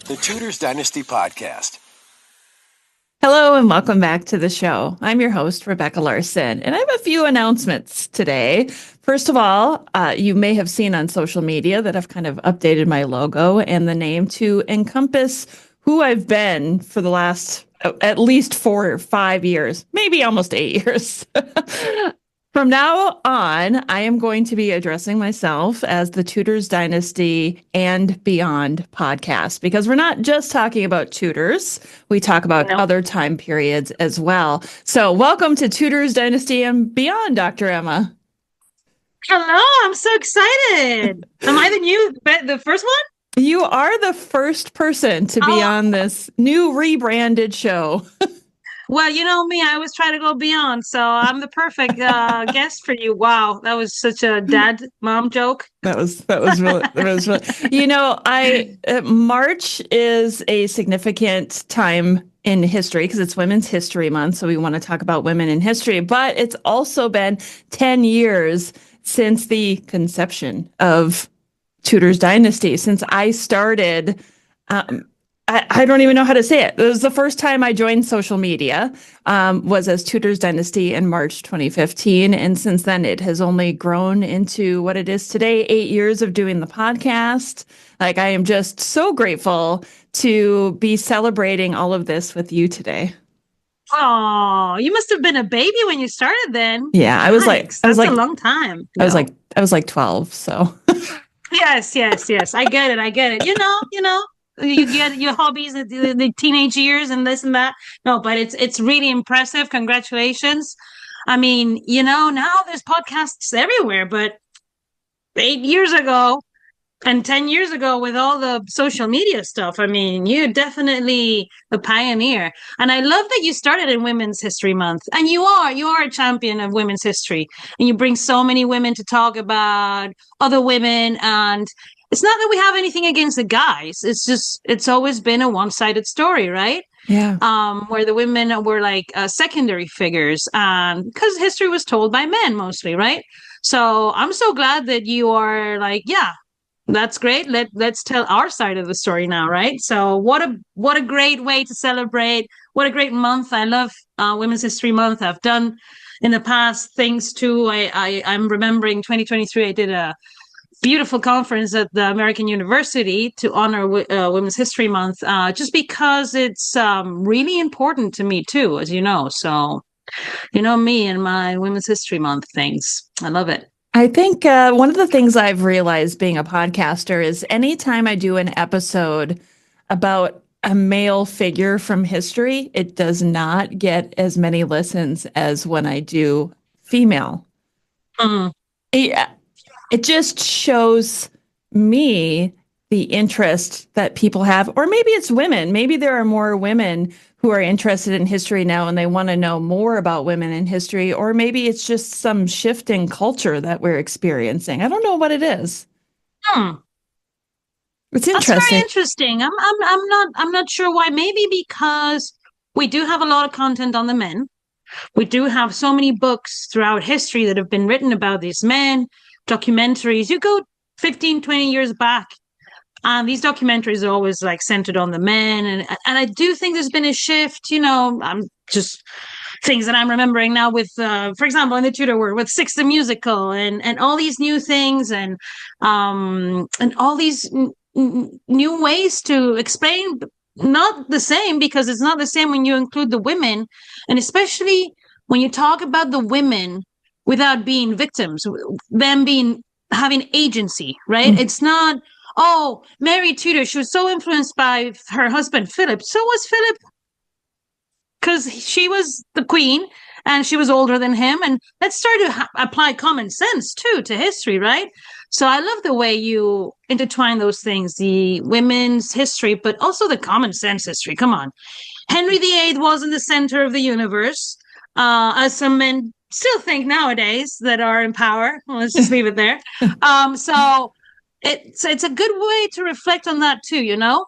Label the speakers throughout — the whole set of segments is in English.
Speaker 1: The Tudors Dynasty Podcast.
Speaker 2: Hello and welcome back to the show. I'm your host, Rebecca Larson, and I have a few announcements today. First of all, you may have seen on social media that I've kind of updated my logo and the name to encompass who I've been for the last at least 4 or 5 years, maybe almost 8 years. From now on, I am going to be addressing myself as the Tudors Dynasty and Beyond podcast because we're not just talking about Tudors. We talk about other time periods as well. So welcome to Tudors Dynasty and Beyond, Dr. Emma.
Speaker 3: Hello, I'm so excited. Am I the first one?
Speaker 2: You are the first person to be on this new rebranded show.
Speaker 3: Well, you know me, I always try to go beyond, so I'm the perfect guest for you. Wow, that was such a dad mom joke.
Speaker 2: That was really, you know, March is a significant time in history because it's Women's History Month, so we want to talk about women in history, but it's also been 10 years since the conception of Tudors Dynasty, since I started I don't even know how to say it. It was the first time I joined social media, was as Tudors Dynasty in March 2015. And since then, it has only grown into what it is today, 8 years of doing the podcast. Like, I am just so grateful to be celebrating all of this with you today.
Speaker 3: Oh, you must have been a baby when you started then.
Speaker 2: Yeah, I was like
Speaker 3: a long time.
Speaker 2: I was like 12. So
Speaker 3: yes. I get it. You know. You get your hobbies at the teenage years and this and that. No, but it's really impressive. Congratulations. I mean, you know, now there's podcasts everywhere, but 8 years ago and 10 years ago with all the social media stuff, I mean, you're definitely a pioneer. And I love that you started in Women's History Month. And you are a champion of women's history. And you bring so many women to talk about other women. And it's not that we have anything against the guys. It's just, it's always been a one-sided story, right?
Speaker 2: Yeah.
Speaker 3: Where the women were like secondary figures, because history was told by men mostly, right? So I'm so glad that you are like, yeah, that's great. Let's tell our side of the story now, right? So what a great way to celebrate. What a great month. I love Women's History Month. I've done in the past things too. I'm remembering 2023. I did a beautiful conference at the American University to honor Women's History Month, just because it's really important to me too, as you know. So, you know me and my Women's History Month things. I love it.
Speaker 2: I think one of the things I've realized being a podcaster is anytime I do an episode about a male figure from history, it does not get as many listens as when I do female. It just shows me the interest that people have, or maybe it's women. Maybe there are more women who are interested in history now and they want to know more about women in history, or maybe it's just some shift in culture that we're experiencing. I don't know what it is. It's interesting.
Speaker 3: That's very interesting. I'm not sure why. Maybe because we do have a lot of content on the men. We do have so many books throughout history that have been written about these men, documentaries. You go 15, 20 years back, and these documentaries are always like centered on the men. And I do think there's been a shift, you know, I'm just things that I'm remembering now with, for example, in the Tudor world with Six the Musical and all these new things and all these new ways to explain. Not the same, because it's not the same when you include the women, and especially when you talk about the women without being victims, them having agency, right? It's not, oh, Mary Tudor, she was so influenced by her husband Philip. So was Philip, because she was the queen and she was older than him. And let's start to apply common sense too to history, right? So I love the way you intertwine those things, the women's history, but also the common sense history. Come on. Henry VIII was in the center of the universe, as some men still think nowadays that are in power. Well, let's just leave it there. So it's a good way to reflect on that too, you know?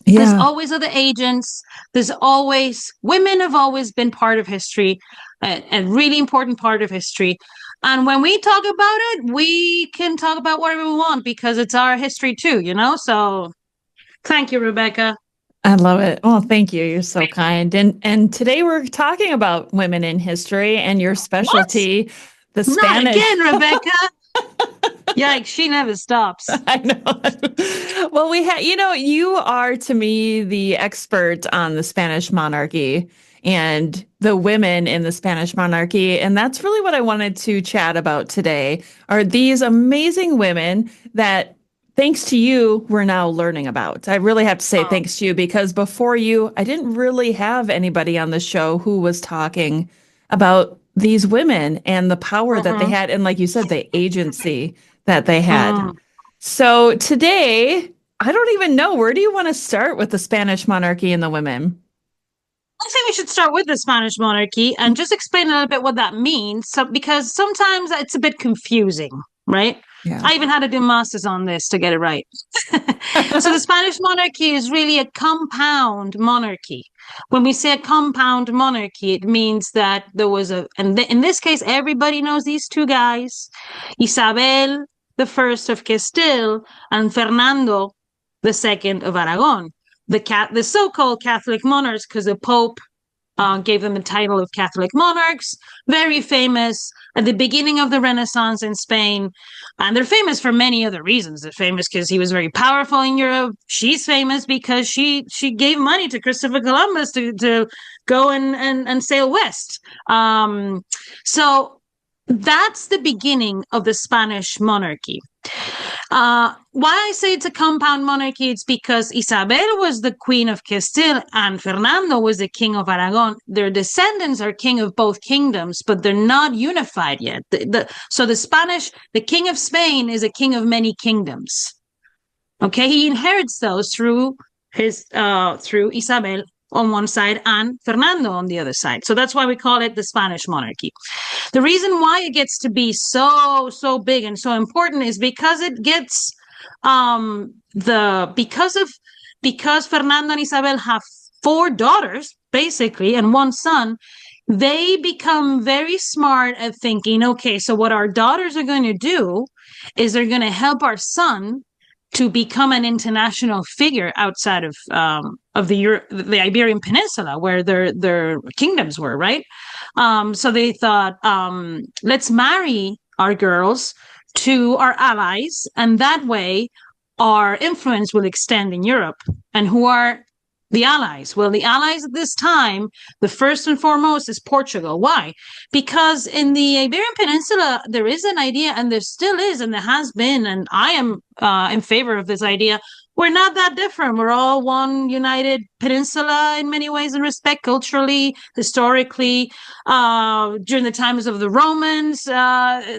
Speaker 3: Yeah. There's always other agents. Women have always been part of history, a really important part of history. And when we talk about it, we can talk about whatever we want because it's our history too, you know? So Thank you, Rebecca.
Speaker 2: I love it. Oh, thank you. You're so kind. And today we're talking about women in history and your
Speaker 3: What?
Speaker 2: specialty, the
Speaker 3: Not
Speaker 2: Spanish.
Speaker 3: again, Rebecca. Yikes, she never stops.
Speaker 2: I know. Well, you are to me the expert on the Spanish monarchy and the women in the Spanish monarchy. And that's really what I wanted to chat about today are these amazing women that, thanks to you, we're now learning about. I really have to say
Speaker 3: Oh,
Speaker 2: thanks to you because before you, I didn't really have anybody on the show who was talking about these women and the power that they
Speaker 3: uh-huh.
Speaker 2: had. And like you said, the agency that they had.
Speaker 3: Mm.
Speaker 2: So today, I don't even know. Where do you want to start with the Spanish monarchy and the women?
Speaker 3: I think we should start with the Spanish monarchy and just explain a little bit what that means. So, because sometimes it's a bit confusing, right?
Speaker 2: Yeah.
Speaker 3: I even had to do masters on this to get it right. So the Spanish monarchy is really a compound monarchy. When we say a compound monarchy, it means that there was and in this case, everybody knows these two guys, Isabel the First of Castile and Fernando the Second of Aragon. The so-called Catholic monarchs, because the Pope gave them the title of Catholic monarchs, very famous at the beginning of the Renaissance in Spain. And they're famous for many other reasons. They're famous because he was very powerful in Europe. She's famous because she gave money to Christopher Columbus to go and sail west. So that's the beginning of the Spanish monarchy. Why I say it's a compound monarchy, it's because Isabel was the queen of Castile and Fernando was the king of Aragon. Their descendants are king of both kingdoms, but they're not unified yet. So the king of Spain is a king of many kingdoms. Okay, he inherits those through Isabel on one side and Fernando on the other side. So that's why we call it the Spanish monarchy. The reason why it gets to be so big and so important is because it gets because Fernando and Isabel have four daughters basically and one son. They become very smart at thinking, okay, so what our daughters are going to do is they're going to help our son to become an international figure outside of the Iberian Peninsula, where their kingdoms were, right? So they thought, let's marry our girls to our allies, and that way our influence will extend in Europe. And who are the allies? Well, the allies at this time, the first and foremost is Portugal. Why? Because in the Iberian Peninsula, there is an idea, and there still is, and there has been, and I am in favor of this idea. We're not that different. We're all one united peninsula in many ways and respect, culturally, historically. During the times of the Romans,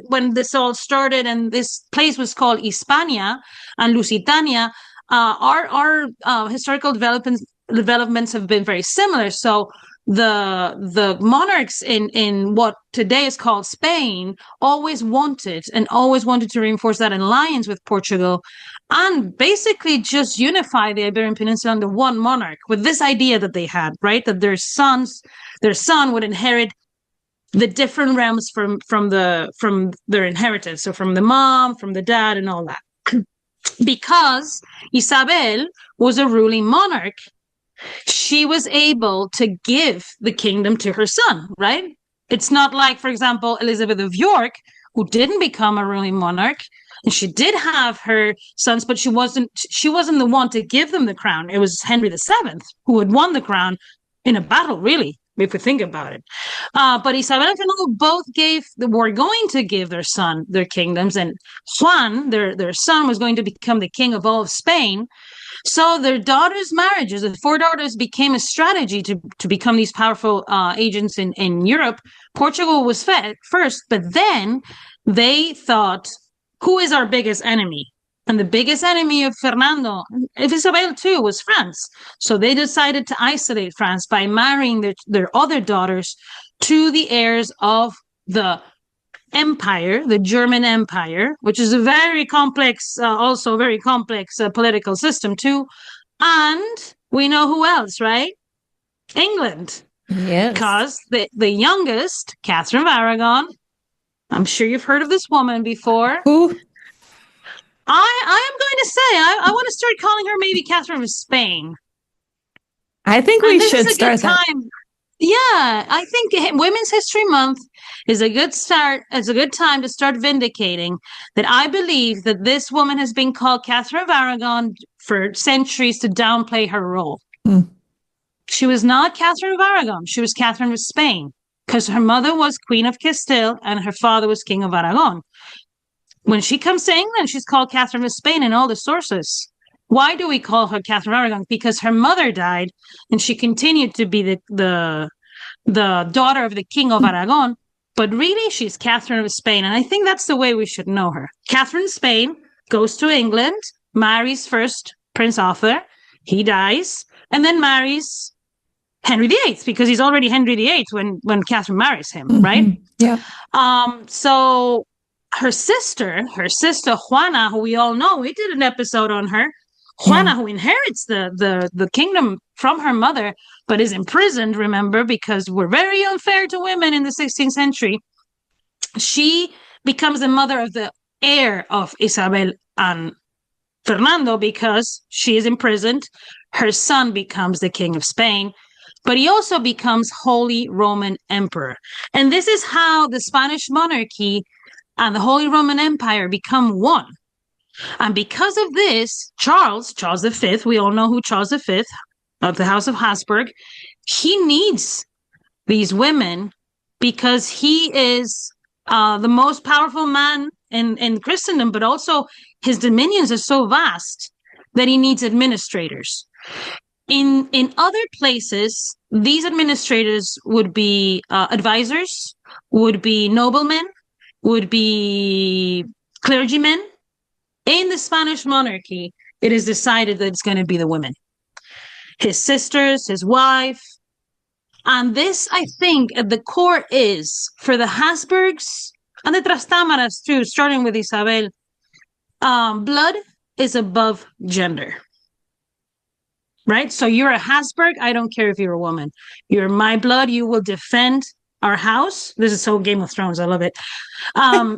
Speaker 3: when this all started, and this place was called Hispania and Lusitania, our historical developments have been very similar. So the monarchs in what today is called Spain always wanted to reinforce that alliance with Portugal and basically just unify the Iberian Peninsula under one monarch with this idea that they had, right? That their son would inherit the different realms from their inheritance. So from the mom, from the dad, and all that. Because Isabel was a ruling monarch, she was able to give the kingdom to her son, right? It's not like, for example, Elizabeth of York, who didn't become a ruling monarch, and she did have her sons, but she wasn't the one to give them the crown. It was Henry VII who had won the crown in a battle, really, if we think about it. But Isabel and Fernando both were going to give their son their kingdoms, and Juan, their son, was going to become the king of all of Spain. So their daughters' marriages, the four daughters, became a strategy to become these powerful agents in Europe. Portugal was first, but then they thought, who is our biggest enemy? And the biggest enemy of Fernando, of Isabel too, was France. So they decided to isolate France by marrying their other daughters to the heirs of the empire, the German Empire, which is a very complex, political system too. And we know who else, right? England.
Speaker 2: Yes.
Speaker 3: Because the youngest, Katherine of Aragon, I'm sure you've heard of this woman before.
Speaker 2: Who?
Speaker 3: I am going to say I want to start calling her maybe Catherine of Spain.
Speaker 2: I think we should start that.
Speaker 3: Yeah, I think Women's History Month is a good start. It's a good time to start vindicating that I believe that this woman has been called Katherine of Aragon for centuries to downplay her role.
Speaker 2: Mm.
Speaker 3: She was not Katherine of Aragon. She was Katherine of Spain because her mother was Queen of Castile and her father was King of Aragon. When she comes to England, she's called Katherine of Spain in all the sources. Why do we call her Katherine of Aragon? Because her mother died and she continued to be the daughter of the King of Aragon, but really she's Catherine of Spain. And I think that's the way we should know her. Catherine of Spain goes to England, marries first Prince Arthur, he dies, and then marries Henry VIII because he's already Henry VIII when Catherine marries him, right?
Speaker 2: Yeah.
Speaker 3: So her sister Juana, who we all know, we did an episode on her. Juana, who inherits the kingdom from her mother, but is imprisoned, remember, because we're very unfair to women in the 16th century. She becomes the mother of the heir of Isabel and Fernando because she is imprisoned. Her son becomes the King of Spain, but he also becomes Holy Roman Emperor. And this is how the Spanish monarchy and the Holy Roman Empire become one. And because of this, Charles V, we all know who Charles V of the House of Habsburg, he needs these women because he is the most powerful man in Christendom, but also his dominions are so vast that he needs administrators. In other places, these administrators would be advisors, would be noblemen, would be clergymen. In the Spanish monarchy, it is decided that it's going to be the women, his sisters, his wife. And this, I think, at the core is, for the Habsburgs and the Trastámaras too, starting with Isabel, blood is above gender. Right? So you're a Habsburg, I don't care if you're a woman. You're my blood, you will defend our house. This is so Game of Thrones, I love it.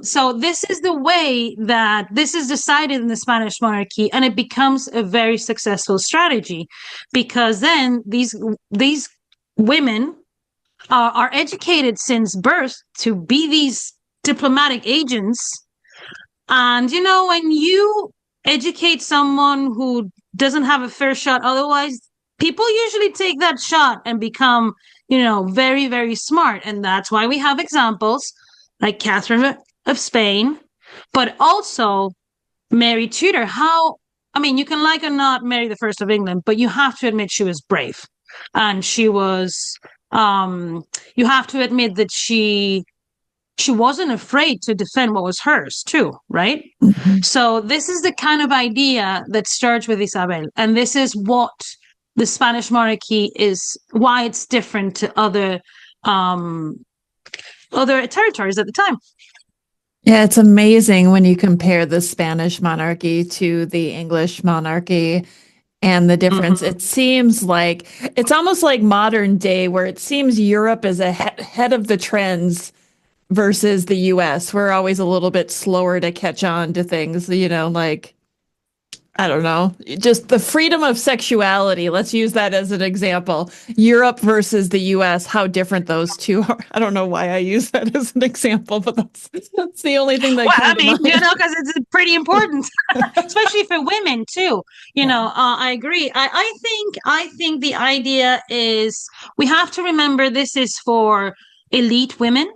Speaker 3: So this is the way that this is decided in the Spanish monarchy, and it becomes a very successful strategy because then these women are educated since birth to be these diplomatic agents. And, you know, when you educate someone who doesn't have a fair shot otherwise, people usually take that shot and become, you know, very, very smart. And that's why we have examples like Catherine of Spain, but also Mary Tudor. You can like or not Mary the First of England, but you have to admit she was brave. And she was, you have to admit that she wasn't afraid to defend what was hers too, right? Mm-hmm. So this is the kind of idea that starts with Isabel. And this is what the Spanish monarchy is, why it's different to other territories at the time.
Speaker 2: Yeah, it's amazing when you compare the Spanish monarchy to the English monarchy and the difference. Mm-hmm. It seems like it's almost like modern day where it seems Europe is ahead of the trends versus the US. We're always a little bit slower to catch on to things, you know, like, I don't know, just the freedom of sexuality. Let's use that as an example. Europe versus the US, how different those two are. I don't know why I use that as an example, but that's the only thing that
Speaker 3: came to mind. You know, because it's pretty important, especially for women too. You know, I agree. I think the idea is we have to remember this is for elite women.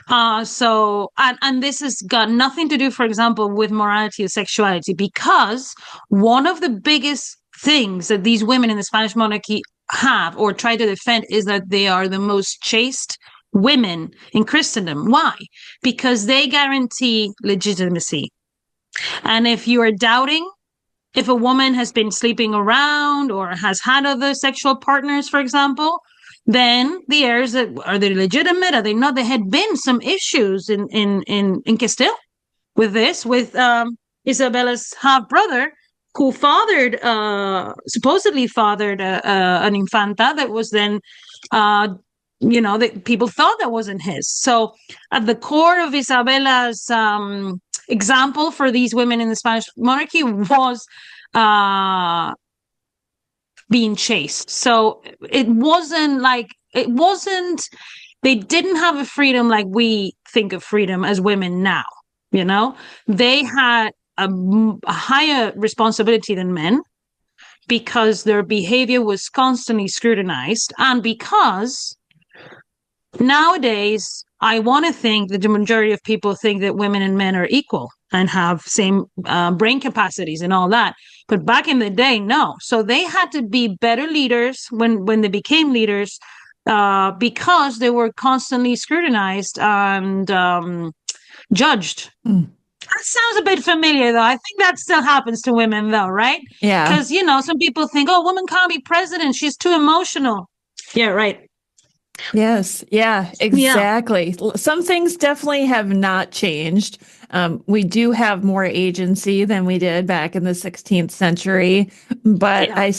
Speaker 3: And this has got nothing to do, for example, with morality or sexuality, because one of the biggest things that these women in the Spanish monarchy have or try to defend is that they are the most chaste women in Christendom. Why? Because they guarantee legitimacy. And if you are doubting if a woman has been sleeping around or has had other sexual partners, for example, then the heirs, are they legitimate? Are they not? There had been some issues in Castile with this, with Isabella's half brother, who supposedly fathered an infanta that was then, that people thought that wasn't his. So at the core of Isabella's example for these women in the Spanish monarchy was being chaste. So it wasn't, they didn't have a freedom like we think of freedom as women now. They had a higher responsibility than men, because their behavior was constantly scrutinized, and because nowadays I want to think that the majority of people think that women and men are equal and have same brain capacities and all that. But back in the day, no. So they had to be better leaders when they became leaders, because they were constantly scrutinized and judged. That sounds a bit familiar, though. I think that still happens to women, though, right?
Speaker 2: Yeah.
Speaker 3: Because, some people think, oh, woman can't be president. She's too emotional. Yeah, right.
Speaker 2: Yes. Yeah, exactly. Yeah. Some things definitely have not changed. We do have more agency than we did back in the 16th century, but yeah.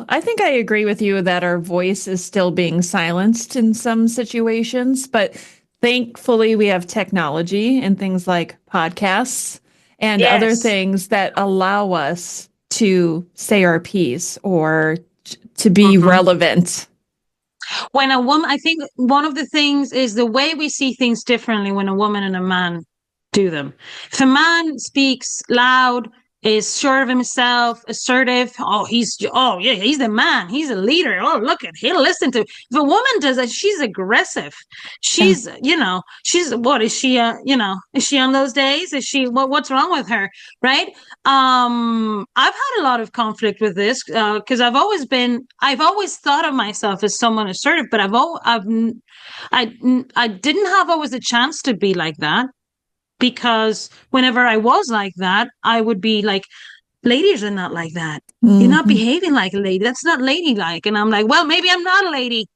Speaker 2: I think I agree with you that our voice is still being silenced in some situations, but thankfully we have technology and things like podcasts and other things that allow us to say our piece or to be relevant.
Speaker 3: When a woman, I think one of the things is the way we see things differently when a woman and a man do them. If a man speaks loud, is sure of himself, assertive, he's the man, he's a leader. Oh, look at, he'll listen to. If a woman does that, she's aggressive. She's, what is she? Is she on those days? Is she? What's wrong with her? Right? I've had a lot of conflict with this because I've always thought of myself as someone assertive, but I didn't have always a chance to be like that. Because whenever I was like that, I would be like, ladies are not like that. You're not behaving like a lady. That's not ladylike. And I'm like, well, maybe I'm not a lady.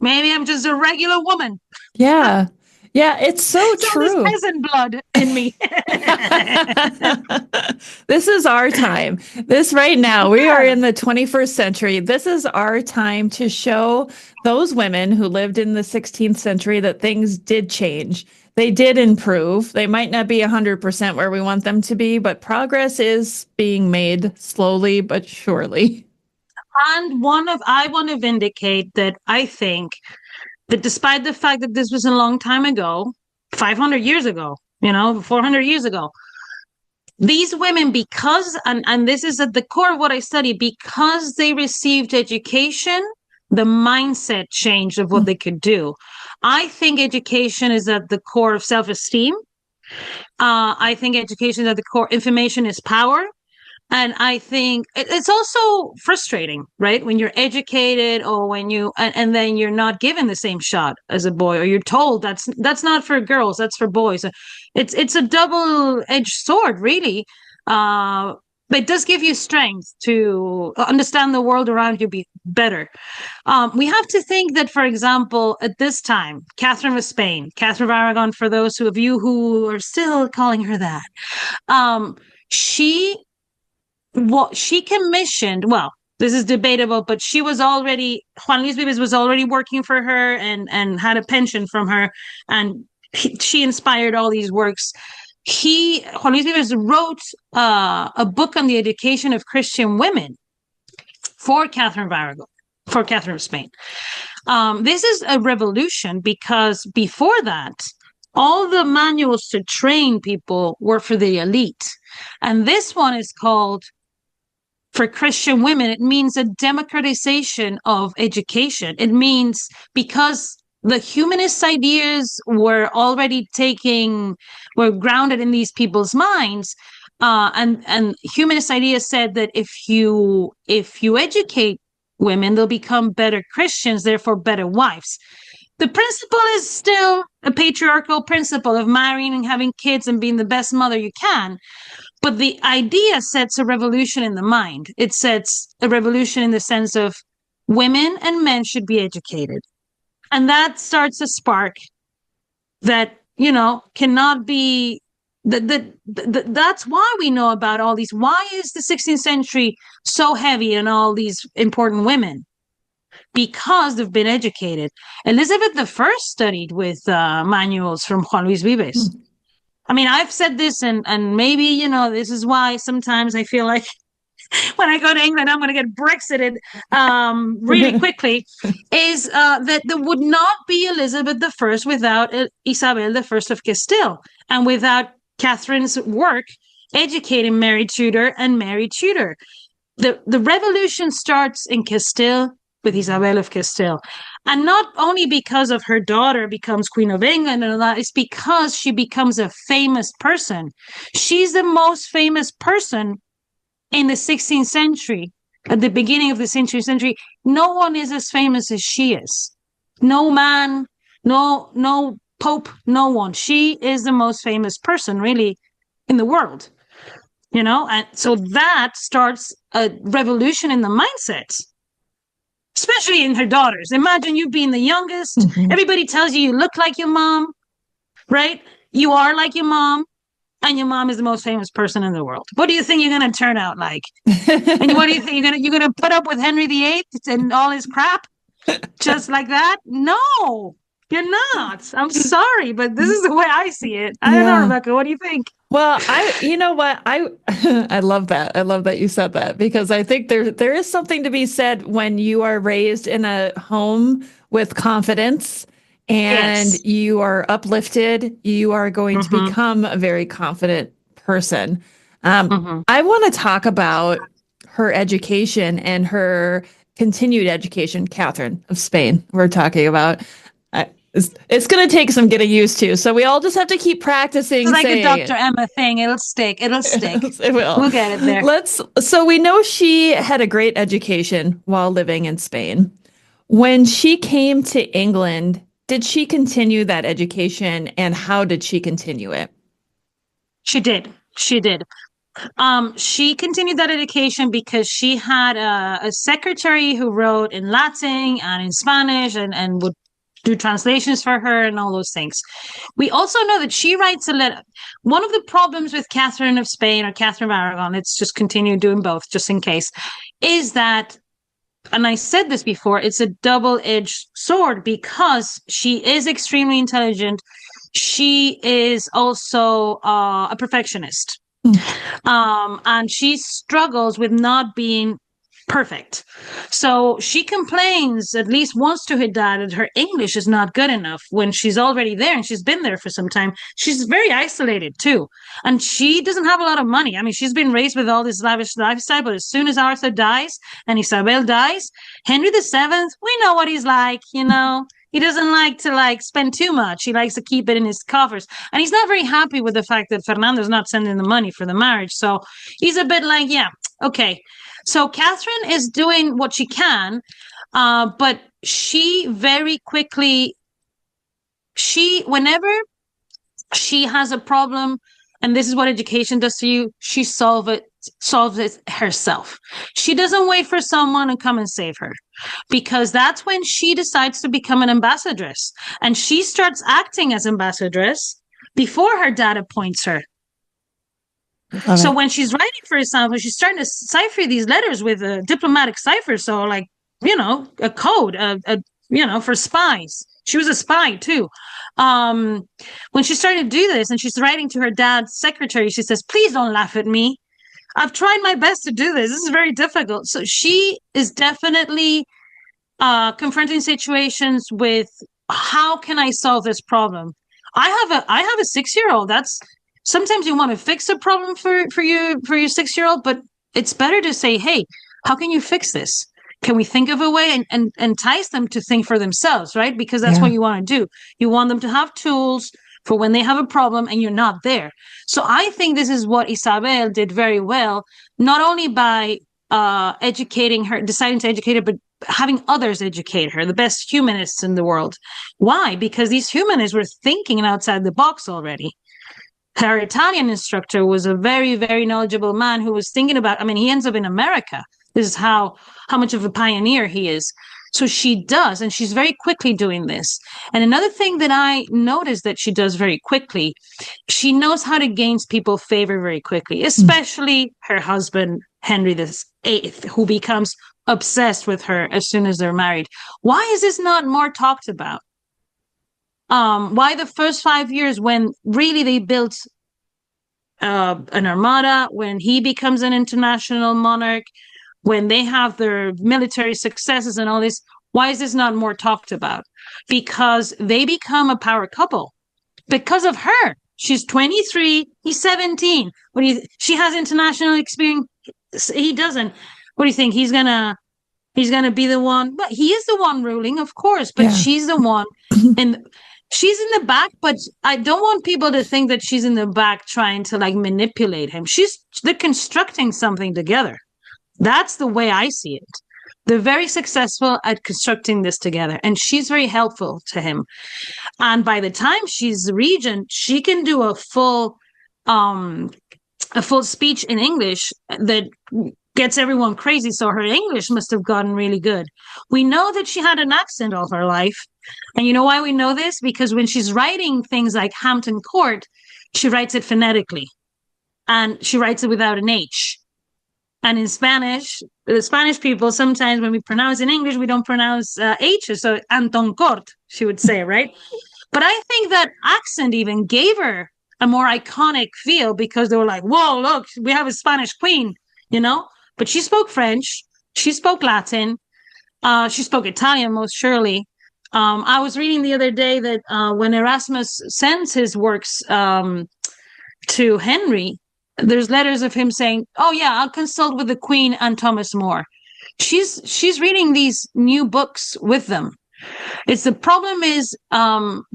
Speaker 3: Maybe I'm just a regular woman.
Speaker 2: Yeah. Yeah, it's so true.
Speaker 3: There's peasant blood in me.
Speaker 2: This is our time. This right now, we are in the 21st century. This is our time to show those women who lived in the 16th century that things did change. They did improve. They might not be 100% where we want them to be, but progress is being made slowly but surely.
Speaker 3: And I want to vindicate that I think that despite the fact that this was a long time ago, 500 years ago, 400 years ago, these women, because, and this is at the core of what I study, because they received education, the mindset change of what they could do. I think education is at the core of self-esteem. I think education is at the core. Information is power. And I think it's also frustrating, right? When you're educated or when and then you're not given the same shot as a boy, or you're told that's not for girls, that's for boys. It's a double-edged sword, really. But it does give you strength to understand the world around you better. We have to think that, for example, at this time, Katherine of Spain, Katherine of Aragon, for those of you who are still calling her that, she commissioned, well, this is debatable, but Juan Luis Vives was already working for her and had a pension from her, and she inspired all these works. Juan Luis Vives wrote a book on the education of Christian women for Katherine of Aragon, for Katherine of Spain. This is a revolution because before that, all the manuals to train people were for the elite. And this one is called, for Christian women, it means a democratization of education. It means because the humanist ideas were already were grounded in these people's minds. And humanist ideas said that if you educate women, they'll become better Christians, therefore better wives. The principle is still a patriarchal principle of marrying and having kids and being the best mother you can. But the idea sets a revolution in the mind. It sets a revolution in the sense of women and men should be educated. And that starts a spark that, cannot be, that's why we know about all these. Why is the 16th century so heavy on all these important women? Because they've been educated. Elizabeth I studied with manuals from Juan Luis Vives. I mean, I've said this, and maybe, you know, this is why sometimes I feel like when I go to England, I'm going to get Brexited really quickly, is that there would not be Elizabeth I without Isabel I of Castile, and without Catherine's work educating Mary Tudor and Mary Tudor. The revolution starts in Castile with Isabel of Castile. And not only because of her daughter becomes Queen of England and all that, it's because she becomes a famous person. She's the most famous person in the 16th century. At the beginning of the century, no one is as famous as she is. No man, no pope, no one. She is the most famous person, really, in the world. You know, and so that starts a revolution in the mindset, especially in her daughters. Imagine you being the youngest. Mm-hmm. Everybody tells you look like your mom, right? You are like your mom, and your mom is the most famous person in the world. What do you think you're going to turn out like? And what do you think you're going to put up with Henry VIII and all his crap just like that? No, you're not. I'm sorry, but this is the way I see it. I don't know, Rebecca. What do you think?
Speaker 2: Well, you know what? I love that. I love that you said that, because I think there is something to be said when you are raised in a home with confidence and you are uplifted, you are going to become a very confident person. I want to talk about her education and her continued education, Katherine of Spain, we're talking about. It's going to take some getting used to. So we all just have to keep practicing.
Speaker 3: It's like a Dr. Emma thing. It'll stick. It'll stick.
Speaker 2: It will.
Speaker 3: We'll get it there.
Speaker 2: So we know she had a great education while living in Spain. When she came to England, did she continue that education, and how did she continue it?
Speaker 3: She did. She continued that education because she had a secretary who wrote in Latin and in Spanish and would do translations for her and all those things. We also know that she writes a letter. One of the problems with Katherine of Spain or Katherine of Aragon, let's just continue doing both just in case, is that, and I said this before, it's a double-edged sword because she is extremely intelligent. She is also a perfectionist. And she struggles with not being perfect. So she complains at least once to her dad that her English is not good enough when she's already there and she's been there for some time. She's very isolated too. And she doesn't have a lot of money. I mean, she's been raised with all this lavish lifestyle, but as soon as Arthur dies and Isabel dies, Henry VII, we know what he's like, you know. He doesn't like to spend too much. He likes to keep it in his coffers. And he's not very happy with the fact that Fernando's not sending the money for the marriage. So he's a bit like, yeah, okay. So Katherine is doing what she can, but she very quickly, whenever she has a problem, and this is what education does to you, she solves it herself. She doesn't wait for someone to come and save her, because that's when she decides to become an ambassadress. And she starts acting as ambassadress before her dad appoints her. So when she's writing, for example, she's starting to cipher these letters with a diplomatic cipher. So like, you know, a code, for spies. She was a spy too. When she started to do this and she's writing to her dad's secretary, she says, please don't laugh at me. I've tried my best to do this. This is very difficult. So she is definitely confronting situations with, how can I solve this problem? I have a 6-year-old. That's, sometimes you want to fix a problem for your 6-year-old, but it's better to say, hey, how can you fix this? Can we think of a way and entice them to think for themselves, right? Because that's what you want to do. You want them to have tools for when they have a problem and you're not there. So I think this is what Isabel did very well, not only by educating her, deciding to educate her, but having others educate her, the best humanists in the world. Why? Because these humanists were thinking outside the box already. Her Italian instructor was a very, very knowledgeable man who was thinking about, I mean, he ends up in America. This is how much of a pioneer he is. So she does, and she's very quickly doing this. And another thing that I noticed that she does very quickly, she knows how to gain people's favor very quickly, especially her husband, Henry VIII, who becomes obsessed with her as soon as they're married. Why is this not more talked about? Why the first 5 years, when really they built an armada, when he becomes an international monarch, when they have their military successes and all this. Why is this not more talked about? Because they become a power couple because of her. She's 23, he's 17. She has international experience. He doesn't. What do you think? He's gonna be the one, but he is the one ruling, of course, but she's the one, and she's in the back, but I don't want people to think that she's in the back trying to like manipulate him. They're constructing something together. That's the way I see it. They're very successful at constructing this together, and she's very helpful to him. And by the time she's regent, she can do a full speech in English that gets everyone crazy. So her English must have gotten really good. We know that she had an accent all her life. And you know why we know this? Because when she's writing things like Hampton Court, she writes it phonetically. And she writes it without an H. And in Spanish, the Spanish people, sometimes when we pronounce in English, we don't pronounce H's. So Anton Cort, she would say, right? But I think that accent even gave her a more iconic feel, because they were like, whoa, look, we have a Spanish queen, you know? But she spoke French. She spoke Latin. She spoke Italian, most surely. I was reading the other day that when Erasmus sends his works to Henry, there's letters of him saying, oh yeah, I'll consult with the Queen and Thomas More. She's reading these new books with them. The problem is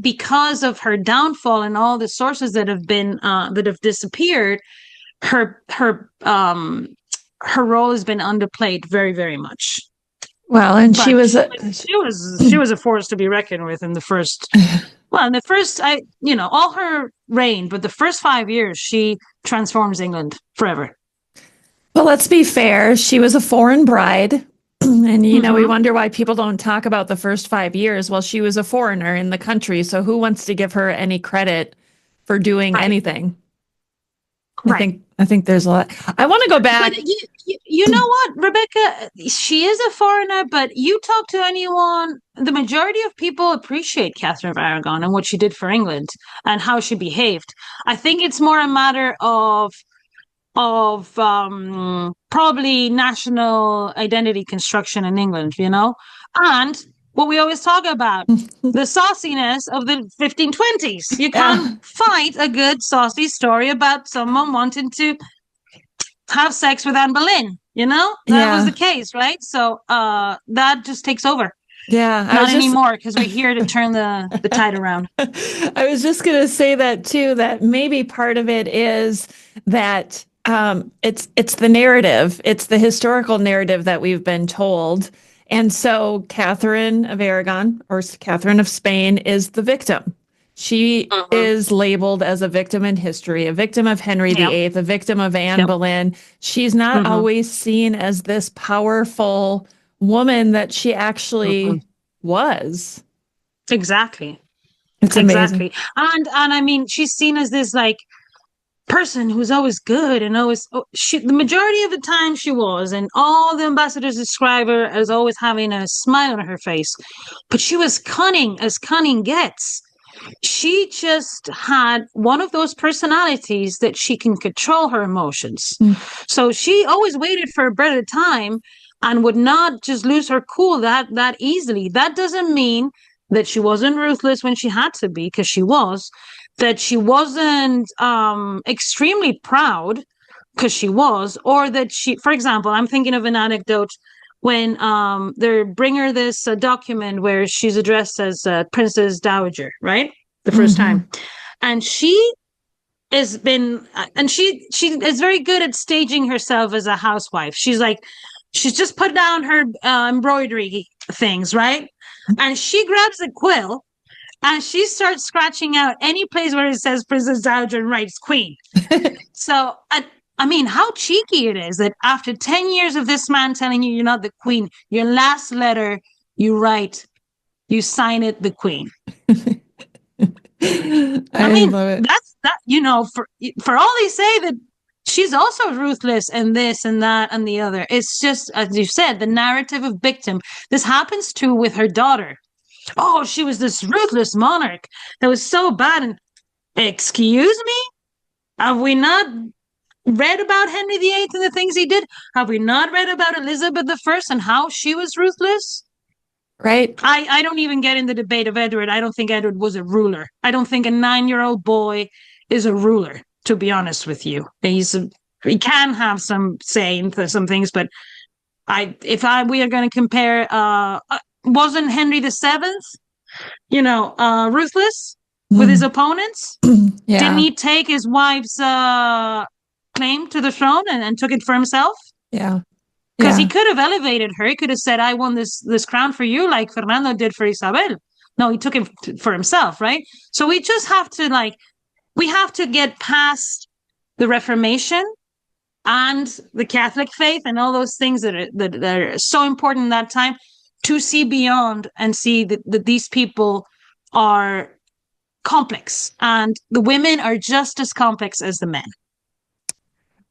Speaker 3: because of her downfall and all the sources that have disappeared, her role has been underplayed very, very much.
Speaker 2: Well, and she was
Speaker 3: a force to be reckoned with in the first. Well, in the first, all her reign, but the first 5 years, she transforms England forever.
Speaker 2: Well, let's be fair. She was a foreign bride. And, we wonder why people don't talk about the first 5 years. Well, she was a foreigner in the country. So who wants to give her any credit for doing anything?
Speaker 3: Right.
Speaker 2: I think there's a lot. I want to go back.
Speaker 3: But you know what, Rebecca? She is a foreigner, but you talk to anyone, the majority of people appreciate Katherine of Aragon and what she did for England and how she behaved. I think it's more a matter of probably national identity construction in England, and what we always talk about, the sauciness of the 1520s. You can't fight a good saucy story about someone wanting to have sex with Anne Boleyn, That was the case, right? So that just takes over.
Speaker 2: Yeah.
Speaker 3: Not anymore, because we're here to turn the tide around.
Speaker 2: I was just going to say that too, that maybe part of it is that it's the narrative. It's the historical narrative that we've been told. And so Katherine of Aragon, or Katherine of Spain, is the victim. She is labeled as a victim in history, a victim of Henry VIII, a victim of Anne Boleyn. She's not always seen as this powerful woman that she actually was.
Speaker 3: Exactly.
Speaker 2: It's amazing.
Speaker 3: Exactly. And I mean, she's seen as this like person who's always good and always the majority of the time she was, and all the ambassadors describe her as always having a smile on her face, but she was cunning as cunning gets. She just had one of those personalities that she can control her emotions. So she always waited for a better time and would not just lose her cool that easily. That doesn't mean that she wasn't ruthless when she had to be, because she was, that she wasn't extremely proud, because she was, or that she, for example, I'm thinking of an anecdote when they bring her this document where she's addressed as Princess Dowager, right? The first time. And she has been, and she is very good at staging herself as a housewife. She's just put down her embroidery things, right? And she grabs a quill and she starts scratching out any place where it says Princess Dowager and writes Queen. So, I mean, how cheeky it is that after 10 years of this man telling you you're not the Queen, your last letter you write, you sign it the Queen. I mean,
Speaker 2: love it.
Speaker 3: that's that, for all they say that she's also ruthless and this and that and the other. It's just, as you said, the narrative of victim. This happens too with her daughter. Oh, she was this ruthless monarch that was so bad. And excuse me? Have we not read about Henry VIII and the things he did? Have we not read about Elizabeth I and how she was ruthless?
Speaker 2: Right.
Speaker 3: I don't even get in the debate of Edward. I don't think Edward was a ruler. I don't think a 9-year-old boy is a ruler, to be honest with you. He can have some say in some things, but we are going to compare, wasn't Henry VII, ruthless with his opponents?
Speaker 2: Yeah.
Speaker 3: Didn't he take his wife's claim to the throne and took it for himself?
Speaker 2: Yeah.
Speaker 3: Because he could have elevated her. He could have said, I won this crown for you, like Fernando did for Isabel. No, he took it for himself, right? So we just have to we have to get past the Reformation and the Catholic faith and all those things that are so important in that time to see beyond and see that these people are complex, and the women are just as complex as the men.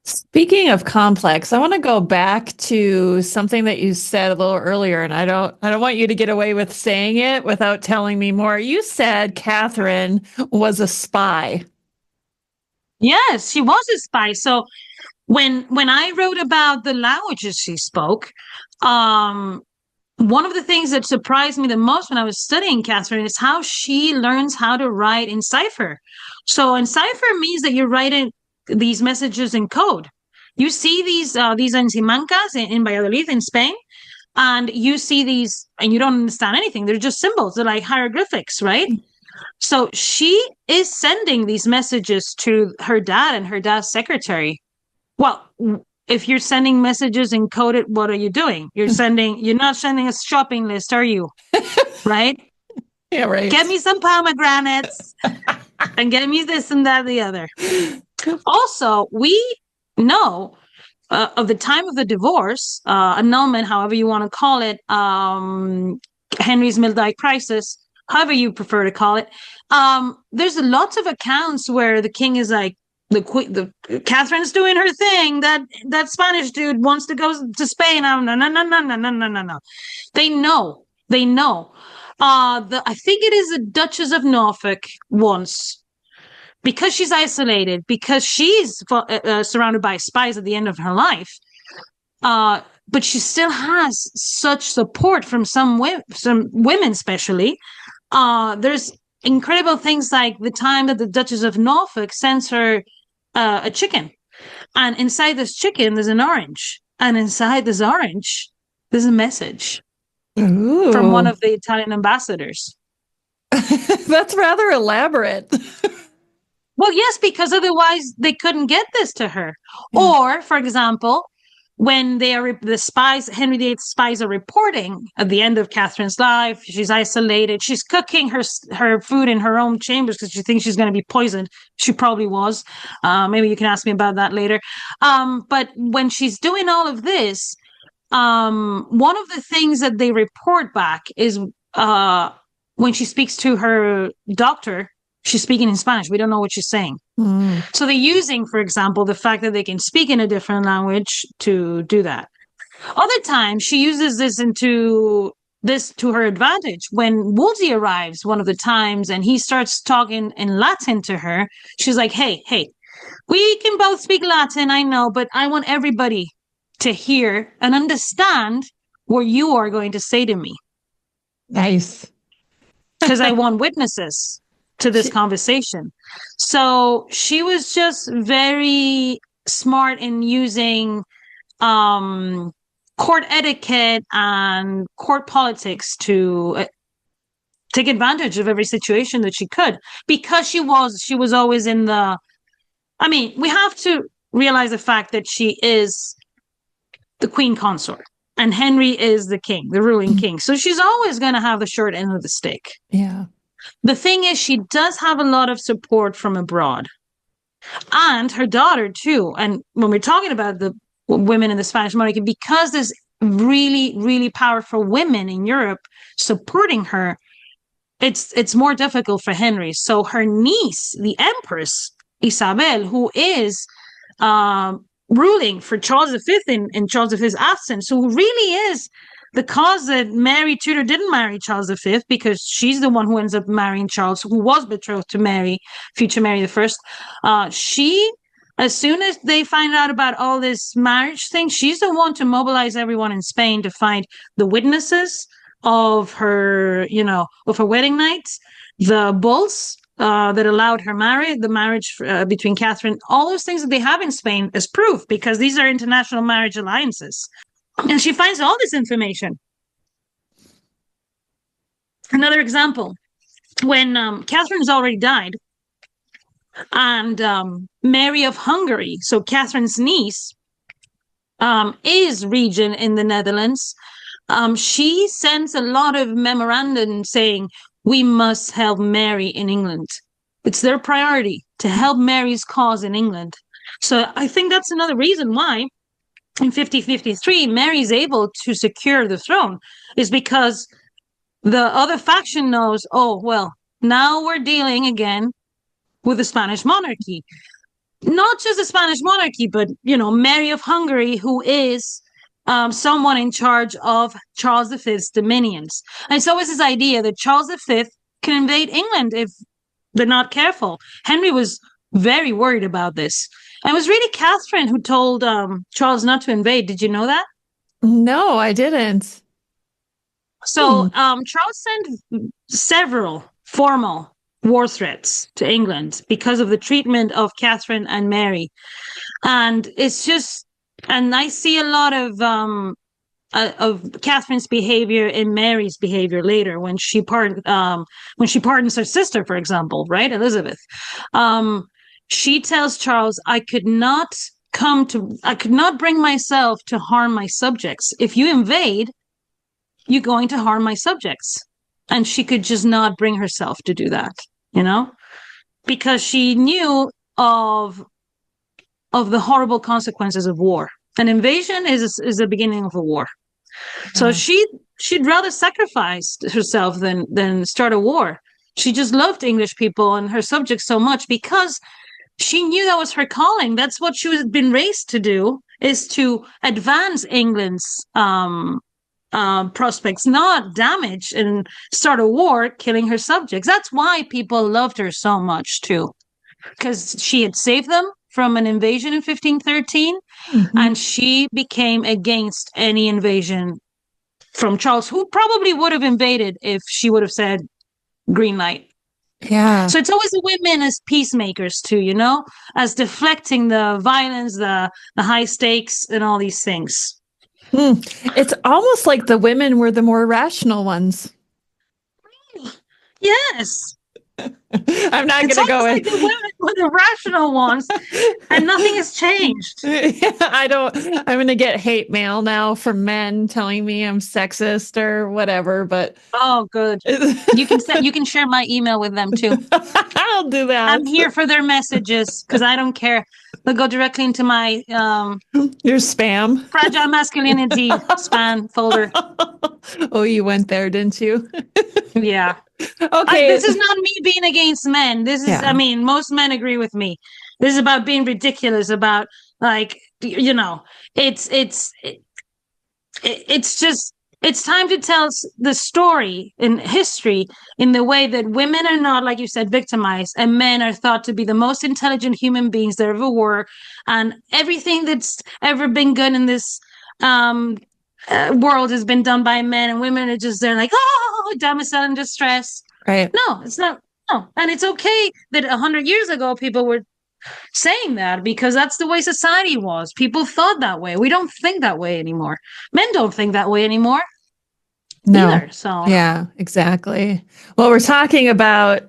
Speaker 2: Speaking of complex, I want to go back to something that you said a little earlier, and I don't want you to get away with saying it without telling me more. You said Catherine was a spy.
Speaker 3: Yes, she was a spy. So when I wrote about the languages she spoke, one of the things that surprised me the most when I was studying Catherine is how she learns how to write in cipher. So in cipher means that you're writing these messages in code. You see these encimancas in Valladolid in Spain, and you see these and you don't understand anything. They're just symbols. They're like hieroglyphics, right? So she is sending these messages to her dad and her dad's secretary. Well, if you're sending messages encoded, what are you doing? You're not sending a shopping list, are you? Right?
Speaker 2: Yeah, right.
Speaker 3: Get me some pomegranates and get me this and that, the other. Also, we know of the time of the divorce, annulment, however you want to call it, Henry's Mildyke crisis, however you prefer to call it. There's lots of accounts where the king is like, the Catherine's doing her thing. That Spanish dude wants to go to Spain. No. They know. I think it is the Duchess of Norfolk once, because she's isolated, because she's surrounded by spies at the end of her life. But she still has such support from some women, especially. There's incredible things like the time that the Duchess of Norfolk sends her a chicken, and inside this chicken there's an orange, and inside this orange there's a message from one of the Italian ambassadors.
Speaker 2: That's rather elaborate.
Speaker 3: Well, yes, because otherwise they couldn't get this to her. Or, for example, when the spies, Henry VIII's spies, are reporting at the end of Catherine's life, she's isolated, she's cooking her food in her own chambers because she thinks she's going to be poisoned. She probably was. Maybe you can ask me about that later. But when she's doing all of this, one of the things that they report back is when she speaks to her doctor, she's speaking in Spanish. We don't know what she's saying. So they're using, for example, the fact that they can speak in a different language to do that. Other times, she uses this to her advantage. When Wolsey arrives one of the times and he starts talking in Latin to her, she's like, hey, we can both speak Latin, I know, but I want everybody to hear and understand what you are going to say to me.
Speaker 2: Nice.
Speaker 3: Because I want witnesses to this conversation. So she was just very smart in using court etiquette and court politics to take advantage of every situation that she could, because she was always in the, I mean, we have to realize the fact that she is the queen consort and Henry is the king, the ruling king. So she's always going to have the short end of the stick.
Speaker 2: Yeah.
Speaker 3: The thing is, she does have a lot of support from abroad, and her daughter too. And when we're talking about the women in the Spanish monarchy, because there's really, really powerful women in Europe supporting her, it's more difficult for Henry. So her niece, the Empress Isabel, who is ruling for Charles V in Charles V's absence, who really is the cause that Mary Tudor didn't marry Charles V, because she's the one who ends up marrying Charles, who was betrothed to Mary, future Mary I. She as soon as they find out about all this marriage thing, she's the one to mobilize everyone in Spain to find the witnesses of her, of her wedding nights, the bulls that allowed her the marriage between Catherine, all those things that they have in Spain as proof, because these are international marriage alliances. And she finds all this information. Another example, when Catherine's already died, and Mary of Hungary, so Catherine's niece, is regent in the Netherlands. She sends a lot of memorandum saying, we must help Mary in England. It's their priority to help Mary's cause in England. So I think that's another reason why in 1553 Mary's able to secure the throne, is because the other faction knows, oh, well, now we're dealing again with the Spanish monarchy. Not just the Spanish monarchy, but, Mary of Hungary, who is someone in charge of Charles V's dominions. And so it's this idea that Charles V can invade England if they're not careful. Henry was very worried about this. And it was really Catherine who told Charles not to invade. Did you know that?
Speaker 2: No, I didn't.
Speaker 3: So Charles sent several formal war threats to England because of the treatment of Catherine and Mary. And it's just, and I see a lot of Catherine's behavior in Mary's behavior later when she pardons her sister, for example, right, Elizabeth. She tells Charles, I could not bring myself to harm my subjects. If you invade, you're going to harm my subjects. And she could just not bring herself to do that, because she knew of the horrible consequences of war. An invasion is the beginning of a war. So she'd rather sacrifice herself than start a war. She just loved English people and her subjects so much because she knew that was her calling. That's what she had been raised to do, is to advance England's prospects, not damage and start a war killing her subjects. That's why people loved her so much too, because she had saved them from an invasion in 1513, and she became against any invasion from Charles, who probably would have invaded if she would have said green light.
Speaker 2: Yeah.
Speaker 3: So it's always the women as peacemakers too, as deflecting the violence, the high stakes, and all these things.
Speaker 2: It's almost like the women were the more rational ones.
Speaker 3: Yes.
Speaker 2: I'm not going to go in.
Speaker 3: Like the women were the rational ones, and nothing has changed.
Speaker 2: I'm going to get hate mail now from men telling me I'm sexist or whatever. But
Speaker 3: oh, good. You can share my email with them too.
Speaker 2: I'll do that.
Speaker 3: I'm here for their messages because I don't care. They'll go directly into my
Speaker 2: your spam,
Speaker 3: fragile masculinity spam folder.
Speaker 2: Oh, you went there, didn't you?
Speaker 3: Yeah.
Speaker 2: Okay.
Speaker 3: This is not me being against men. This is, I mean, most men agree with me. This is about being ridiculous, about it's just, it's time to tell the story in history in the way that women are not, like you said, victimized, and men are thought to be the most intelligent human beings there ever were. And everything that's ever been good in this world has been done by men, and women are just there like, oh, damsel in distress.
Speaker 2: Right.
Speaker 3: No, it's not. No. And it's okay that 100 years ago people were saying that, because that's the way society was. People thought that way. We don't think that way anymore. Men don't think that way anymore.
Speaker 2: No.
Speaker 3: Either, so
Speaker 2: yeah, exactly. Well, we're talking about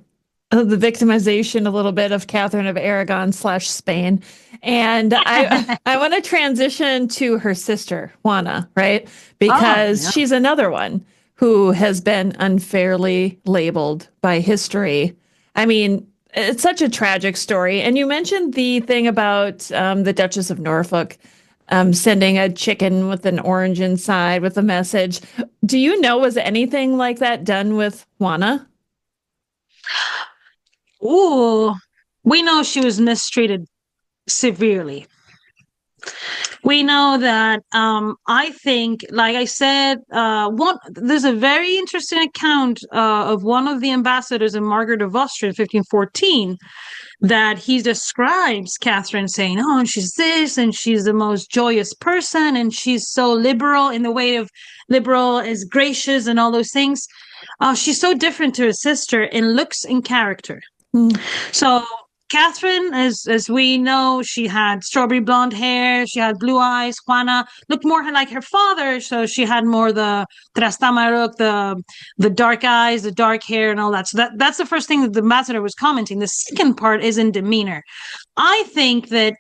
Speaker 2: the victimization a little bit of Katherine of Aragon / Spain. And I want to transition to her sister, Juana, right? Because she's another one who has been unfairly labeled by history. I mean, it's such a tragic story. And you mentioned the thing about the Duchess of Norfolk sending a chicken with an orange inside with a message. Do you know, was anything like that done with Juana?
Speaker 3: Ooh, we know she was mistreated severely. We know that I think, like I said, there's a very interesting account of one of the ambassadors in Margaret of Austria in 1514 that he describes Catherine saying, "Oh, and she's this, and she's the most joyous person, and she's so liberal in the way of liberal is gracious and all those things. She's so different to her sister in looks and character."
Speaker 2: Mm.
Speaker 3: So Catherine, as we know, she had strawberry blonde hair, she had blue eyes. Juana looked more like her father, so she had more the Trastámara, the dark eyes, the dark hair, and all that. So that's the first thing that the ambassador was commenting. The second part is in demeanor. I think that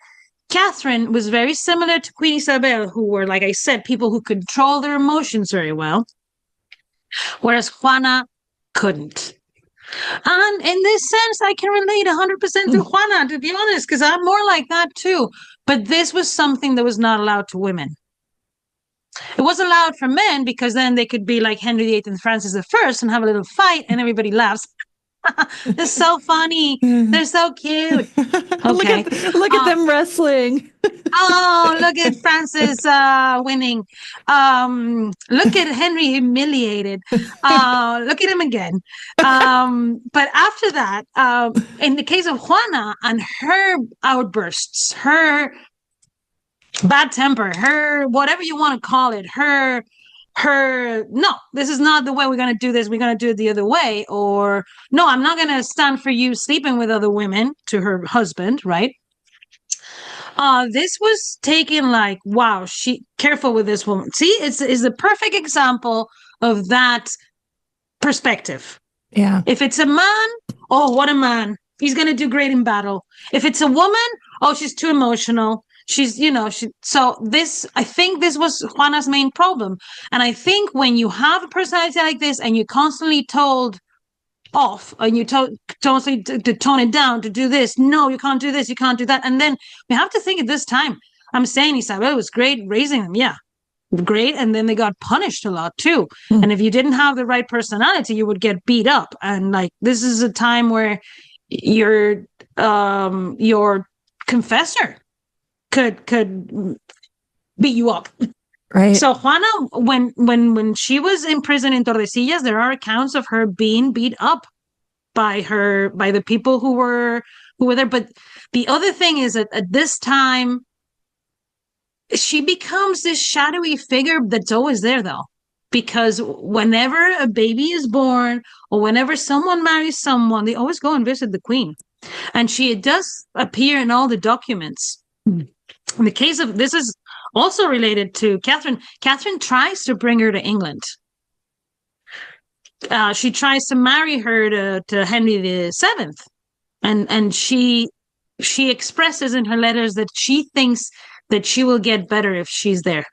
Speaker 3: Catherine was very similar to Queen Isabel, who were, like I said, people who control their emotions very well, whereas Juana couldn't. And in this sense, I can relate 100% to Juana, to be honest, because I'm more like that too. But this was something that was not allowed to women. It was allowed for men because then they could be like Henry VIII and Francis I and have a little fight and everybody laughs. They're so funny. They're so cute. Okay.
Speaker 2: Look at them wrestling.
Speaker 3: Oh, look at Francis winning. Look at Henry humiliated. Look at him again. But after that, in the case of Juana and her outbursts, her bad temper, her whatever you want to call it, her no, this is not the way we're going to do this. We're going to do it the other way. Or no, I'm not going to stand for you sleeping with other women, to her husband, right? This was taken like, wow, she careful with this woman. See, it's the perfect example of that perspective.
Speaker 2: Yeah.
Speaker 3: If it's a man, oh, what a man. He's going to do great in battle. If it's a woman, oh, she's too emotional. She's, so this, I think this was Juana's main problem. And I think when you have a personality like this and you're constantly told off and you constantly to tone it down, to do this, no, you can't do this, you can't do that. And then we have to think at this time, I'm saying Isabel was great raising them. Yeah, great. And then they got punished a lot too. Mm. And if you didn't have the right personality, you would get beat up. And like, this is a time where your confessor could beat you up.
Speaker 2: Right.
Speaker 3: So Juana, when she was in prison in Tordesillas, there are accounts of her being beat up by the people who were there. But the other thing is that at this time, she becomes this shadowy figure that's always there, though, because whenever a baby is born or whenever someone marries someone, they always go and visit the queen, and she does appear in all the documents. Mm. In the case of, this is also related to Catherine. Catherine tries to bring her to England. She tries to marry her to Henry VII. And she expresses in her letters that she thinks that she will get better if she's there.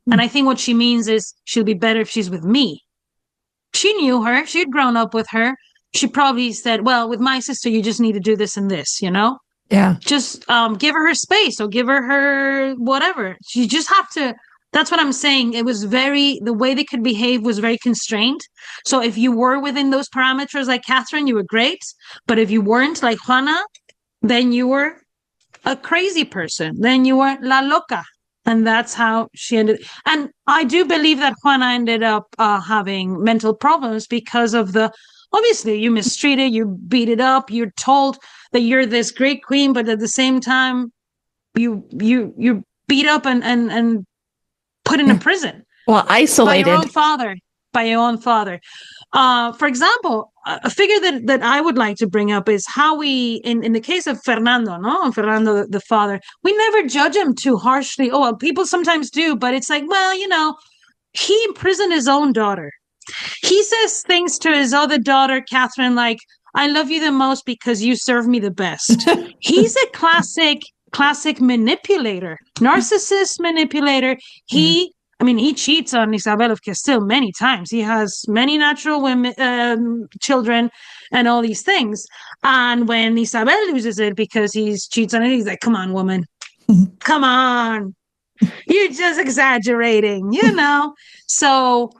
Speaker 3: Mm. And I think what she means is she'll be better if she's with me. She knew her. She had grown up with her. She probably said, well, with my sister, you just need to do this and this, Yeah. Just give her space or give her whatever. You just have to. That's what I'm saying. It was the way they could behave was very constrained. So if you were within those parameters like Catherine, you were great. But if you weren't like Juana, then you were a crazy person. Then you were la loca. And that's how she ended. And I do believe that Juana ended up having mental problems because of obviously, you mistreated, you beat it up, you're told that you're this great queen, but at the same time, you beat up and put in a prison.
Speaker 2: Well, isolated.
Speaker 3: By your own father. For example, a figure that I would like to bring up is how we, in the case of Fernando, Fernando, the father, we never judge him too harshly. Oh, well, people sometimes do, but it's like, well, he imprisoned his own daughter. He says things to his other daughter, Catherine, like, I love you the most because you serve me the best. He's a classic manipulator, narcissist manipulator. He cheats on Isabel of Castile many times. He has many natural women, children, and all these things. And when Isabel loses it because he cheats on it, he's like, come on, woman. Come on. You're just exaggerating, So...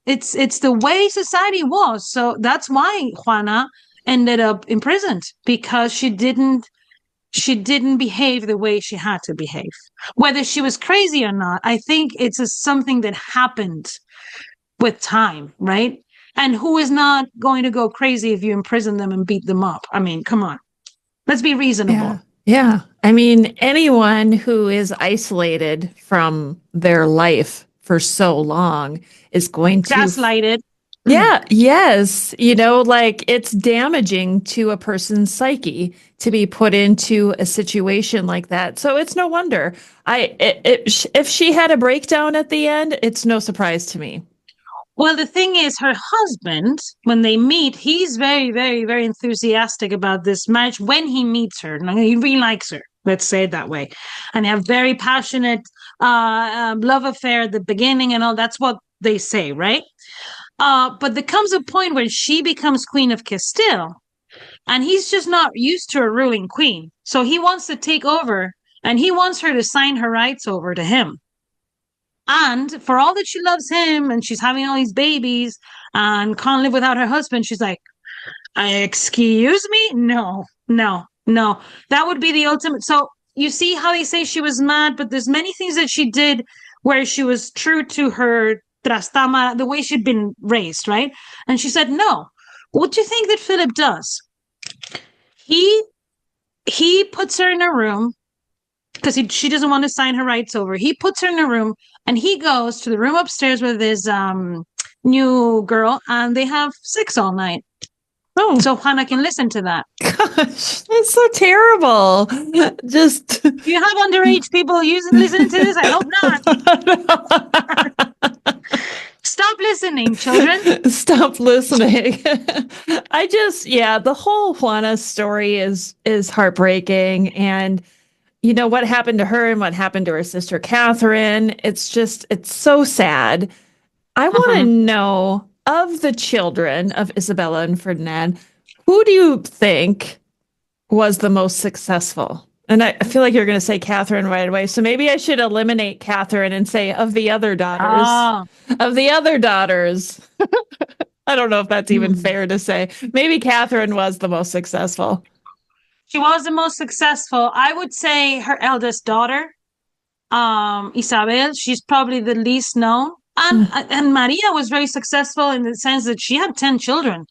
Speaker 3: it's the way society was. So that's why Juana ended up imprisoned, because she she didn't behave the way she had to behave. Whether she was crazy or not, I think it's something that happened with time, right? And who is not going to go crazy if you imprison them and beat them up? I mean, come on. Let's be reasonable.
Speaker 2: Yeah. Yeah. I mean, anyone who is isolated from their life for so long is going to
Speaker 3: Gaslighted.
Speaker 2: Yeah, yes. Like it's damaging to a person's psyche to be put into a situation like that. So it's no wonder. If she had a breakdown at the end, it's no surprise to me.
Speaker 3: Well, the thing is, her husband, when they meet, he's very, very, very enthusiastic about this marriage when he meets her. He really likes her. Let's say it that way. And they have very passionate love affair at the beginning and all. That's what they say, right? But there comes a point where she becomes Queen of Castile, and he's just not used to a ruling queen. So he wants to take over, and he wants her to sign her rights over to him. And for all that she loves him and she's having all these babies and can't live without her husband, she's like, excuse me? No, no, no. That would be the ultimate. So you see how they say she was mad, but there's many things that she did where she was true to her Trastámara, the way she'd been raised, right? And she said, no. What do you think that Philip does? He puts her in a room because she doesn't want to sign her rights over. He puts her in a room and he goes to the room upstairs with his new girl and they have sex all night. Oh, so Juana can listen to that.
Speaker 2: Gosh, that's so terrible. Just
Speaker 3: do you have underage people listening to this? I hope not. Stop listening, children.
Speaker 2: Stop listening. The whole Juana story is heartbreaking. And what happened to her and what happened to her sister Catherine. It's so sad. I want to know, of the children of Isabella and Ferdinand, who do you think was the most successful? And I feel like you're going to say Catherine right away. So maybe I should eliminate Catherine and say of the other daughters. Of the other daughters. I don't know if that's even fair to say. Maybe Catherine was the most successful.
Speaker 3: She was the most successful. I would say her eldest daughter, Isabel. She's probably the least known. And Maria was very successful in the sense that she had 10 children.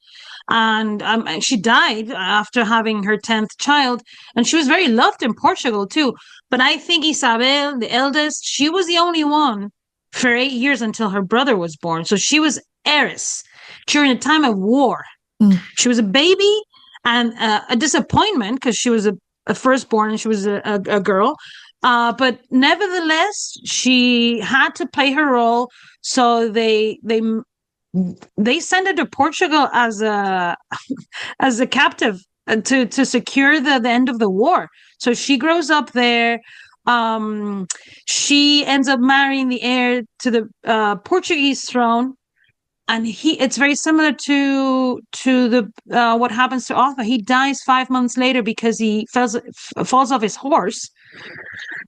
Speaker 3: And she died after having her 10th child. And she was very loved in Portugal, too. But I think Isabel, the eldest, she was the only one for 8 years until her brother was born. So she was heiress during a time of war. She was a baby and a disappointment because she was a firstborn and she was a girl. But nevertheless, she had to play her role. So they sent her to Portugal as a captive to secure the end of the war. So she grows up there. She ends up marrying the heir to the Portuguese throne. And it's very similar to the what happens to Otho. He dies 5 months later because he falls off his horse.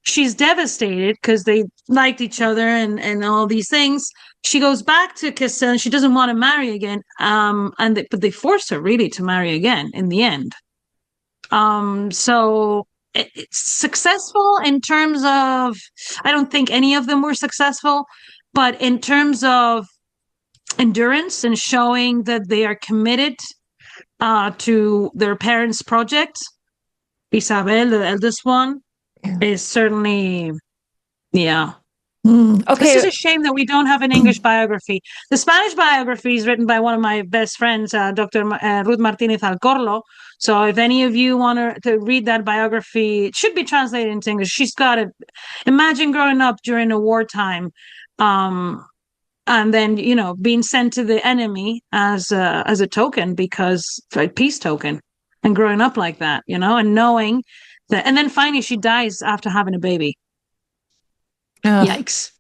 Speaker 3: She's devastated because they liked each other and all these things. She goes back to Castile and she doesn't want to marry again. But they forced her really to marry again in the end. So it's successful in terms of, I don't think any of them were successful, but in terms of endurance and showing that they are committed to their parents' project, Isabel, the eldest one, is certainly, yeah.
Speaker 2: Okay.
Speaker 3: This is a shame that we don't have an English biography. The Spanish biography is written by one of my best friends, Dr. Ruth Martinez Alcorlo. So if any of you want to read that biography, it should be translated into English. She's got it. Imagine growing up during a wartime, and then being sent to the enemy as a token, because a peace token, and growing up like that, and knowing that, and then finally she dies after having a baby. Yikes.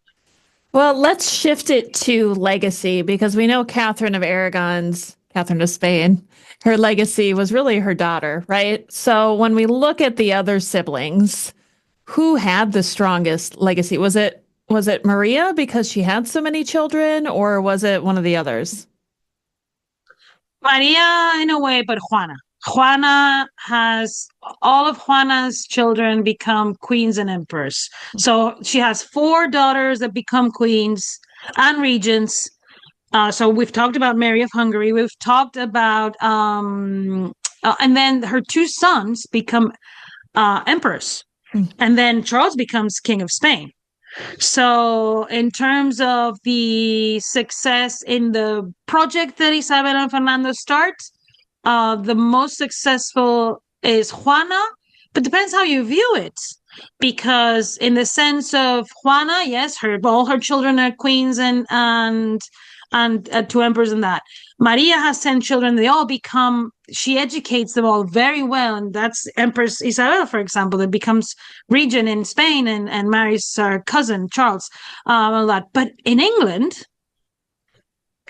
Speaker 2: Well, let's shift it to legacy, because we know Katherine of Aragon's, Katherine of Spain, her legacy was really her daughter, right? So when we look at the other siblings, who had the strongest legacy? Was it Maria because she had so many children, or was it one of the others?
Speaker 3: Maria in a way, but Juana. Juana has all of Juana's children become queens and emperors. So she has 4 daughters that become queens and regents. So we've talked about Mary of Hungary. We've talked about, and then her 2 sons become emperors. And then Charles becomes King of Spain. So, in terms of the success in the project that Isabel and Fernando start, the most successful is Juana, but depends how you view it. Because in the sense of Juana, yes, all her children are queens and 2 emperors and that. Maria has 10 children. They all become, she educates them all very well. And that's Empress Isabel, for example, that becomes regent in Spain and marries her cousin, Charles, a lot. But in England,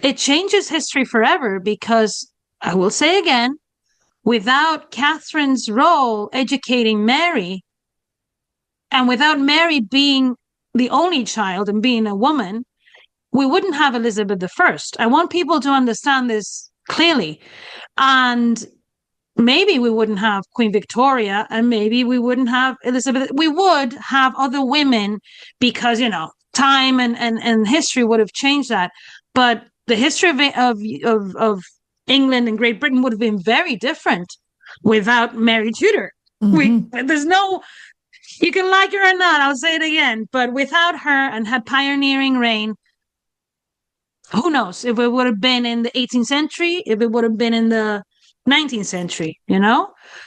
Speaker 3: it changes history forever because I will say again, without Catherine's role educating Mary, and without Mary being the only child and being a woman, we wouldn't have Elizabeth I. I want people to understand this clearly. And maybe we wouldn't have Queen Victoria, and maybe we wouldn't have Elizabeth. We would have other women because, time and history would have changed that. But the history of England and Great Britain would have been very different without Mary Tudor. There's no, you can like her or not, I'll say it again, but without her and her pioneering reign, who knows if it would have been in the 18th century, if it would have been in the 19th century,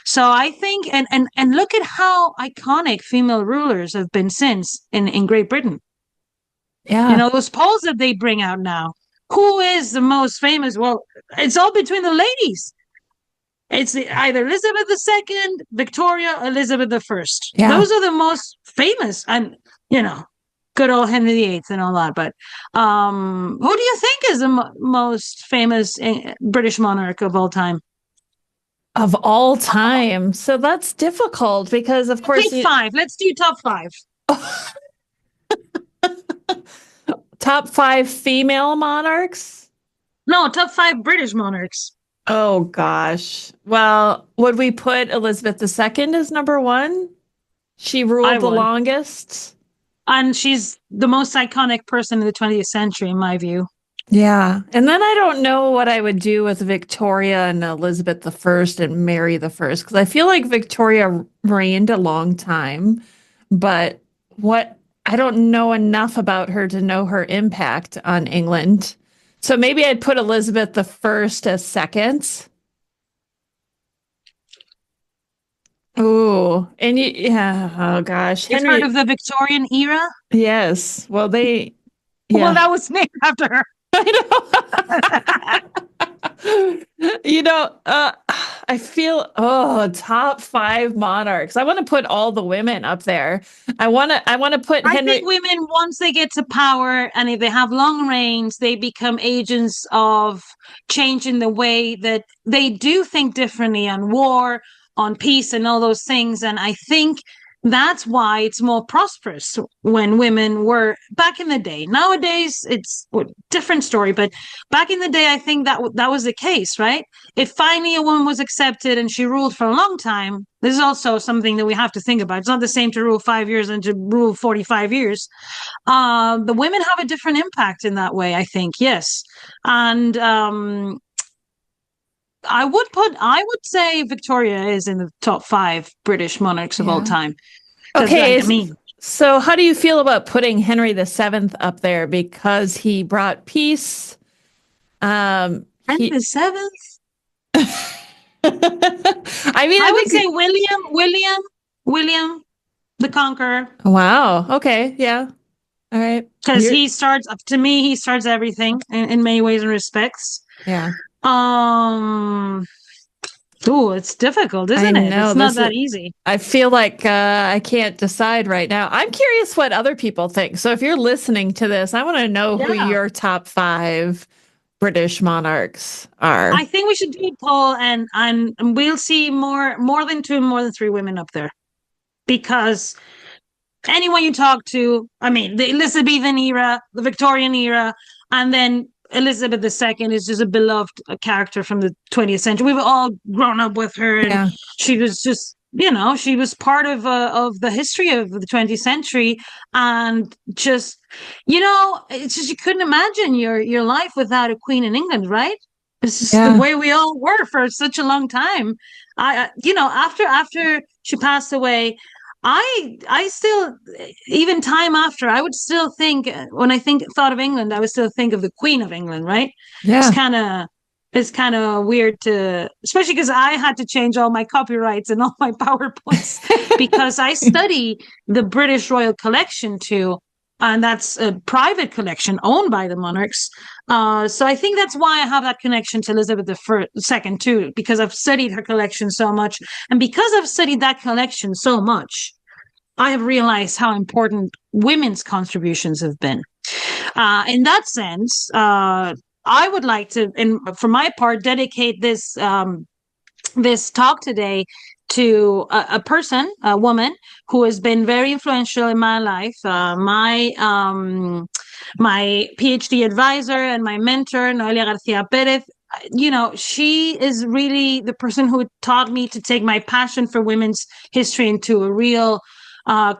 Speaker 3: So I think, and look at how iconic female rulers have been since in Great Britain.
Speaker 2: Yeah.
Speaker 3: Those polls that they bring out now. Who is the most famous? Well, it's all between the ladies. It's either Elizabeth II, Victoria, Elizabeth I.
Speaker 2: Yeah.
Speaker 3: Those are the most famous, and good old Henry VIII and all that. But who do you think is the most famous British monarch of all time?
Speaker 2: Of all time. So that's difficult because, of course,
Speaker 3: Pick 5. Let's do top 5.
Speaker 2: Top 5 female monarchs?
Speaker 3: No, top 5 British monarchs.
Speaker 2: Oh, gosh. Well, would we put Elizabeth II as number 1? She ruled the longest.
Speaker 3: And she's the most iconic person in the 20th century, in my view.
Speaker 2: Yeah. And then I don't know what I would do with Victoria and Elizabeth I and Mary I, because I feel like Victoria reigned a long time, but I don't know enough about her to know her impact on England. So maybe I'd put Elizabeth I as second. Oh, and oh gosh.
Speaker 3: You've heard of the Victorian era?
Speaker 2: Yes. Well,
Speaker 3: Well, that was named after her.
Speaker 2: I know. I feel top 5 monarchs. I want to put all the women up there. I want to put Henry.
Speaker 3: I think women, once they get to power and if they have long reigns, they become agents of changing the way that they do think differently on war, on peace, and all those things. And I think that's why it's more prosperous when women were back in the day. Nowadays, it's a different story, but back in the day, I think that was the case, right? If finally a woman was accepted and she ruled for a long time, this is also something that we have to think about. It's not the same to rule 5 years and to rule 45 years. The women have a different impact in that way, I think, yes. And I would say Victoria is in the top 5 British monarchs of all time.
Speaker 2: Okay. So how do you feel about putting Henry VII up there because he brought peace?
Speaker 3: Henry VII?
Speaker 2: I
Speaker 3: would say William the Conqueror.
Speaker 2: Wow. Okay. Yeah. All right.
Speaker 3: Because he starts everything in many ways and respects.
Speaker 2: Yeah.
Speaker 3: It's difficult, isn't it? It's not that easy.
Speaker 2: I feel like I can't decide right now. I'm curious what other people think. So if you're listening to this, I want to know who your top 5 British monarchs are.
Speaker 3: I think we should do a poll and we'll see more than 2, more than 3 women up there. Because anyone you talk to, I mean, the Elizabethan era, the Victorian era, and then Elizabeth II is just a beloved character from the 20th century. We've all grown up with her, and she was just, she was part of the history of the 20th century, and just, it's just you couldn't imagine your life without a queen in England, right? It's just the way we all were for such a long time. After she passed away, I still, even time after, I would still think, when thought of England, I would still think of the Queen of England, right?
Speaker 2: Yeah.
Speaker 3: It's kind of weird to, especially because I had to change all my copyrights and all my PowerPoints because I study the British Royal Collection too. And that's a private collection owned by the monarchs. So I think that's why I have that connection to Elizabeth II too, because I've studied her collection so much. And because I've studied that collection so much, I have realized how important women's contributions have been. In that sense, I would like to, and for my part, dedicate this talk today to a woman who has been very influential in my life, my PhD advisor and my mentor, Noelia Garcia Perez. She is really the person who taught me to take my passion for women's history into a real